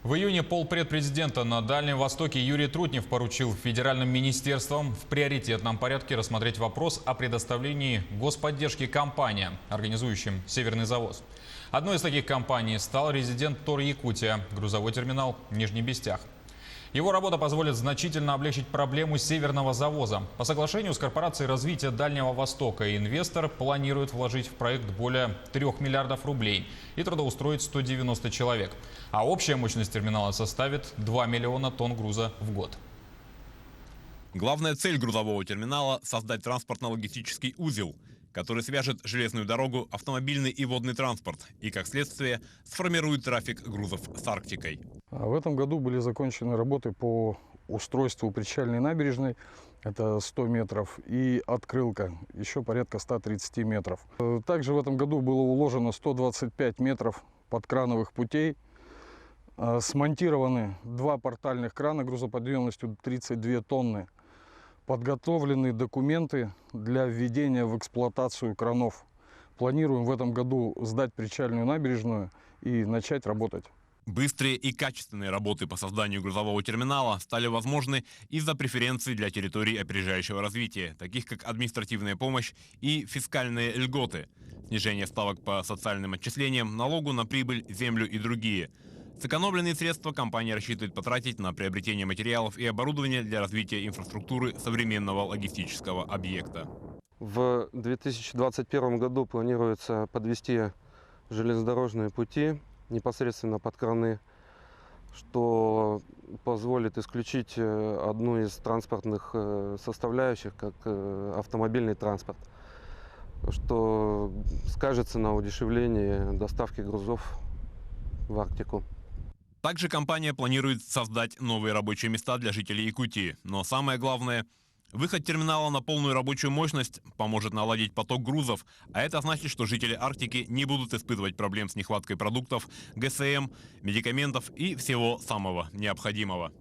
В июне полпред президента на Дальнем Востоке Юрий Трутнев поручил федеральным министерствам в приоритетном порядке рассмотреть вопрос о предоставлении господдержки компаниям, организующим северный завоз. Одной из таких компаний стал резидент ТОР «Якутия» – грузовой терминал Нижний Бестях. Его работа позволит значительно облегчить проблему северного завоза. По соглашению с корпорацией развития Дальнего Востока инвестор планирует вложить в проект более 3 миллиардов рублей и трудоустроить 190 человек. А общая мощность терминала составит 2 миллиона тонн груза в год. Главная цель грузового терминала – создать транспортно-логистический узел, который свяжет железную дорогу, автомобильный и водный транспорт и, как следствие, сформирует трафик грузов с Арктикой. В этом году были закончены работы по устройству причальной набережной, это 100 метров, и открылка, еще порядка 130 метров. Также в этом году было уложено 125 метров подкрановых путей, смонтированы 2 портальных крана грузоподъемностью 32 тонны. Подготовлены документы для введения в эксплуатацию кранов. Планируем в этом году сдать причальную набережную и начать работать. Быстрые и качественные работы по созданию грузового терминала стали возможны из-за преференций для территорий опережающего развития, таких как административная помощь и фискальные льготы, снижение ставок по социальным отчислениям, налогу на прибыль, землю и другие. Сэкономленные средства компания рассчитывает потратить на приобретение материалов и оборудования для развития инфраструктуры современного логистического объекта. В 2021 году планируется подвести железнодорожные пути непосредственно под краны, что позволит исключить одну из транспортных составляющих, как автомобильный транспорт, что скажется на удешевлении доставки грузов в Арктику. Также компания планирует создать новые рабочие места для жителей Якутии. Но самое главное, выход терминала на полную рабочую мощность поможет наладить поток грузов, а это значит, что жители Арктики не будут испытывать проблем с нехваткой продуктов, ГСМ, медикаментов и всего самого необходимого.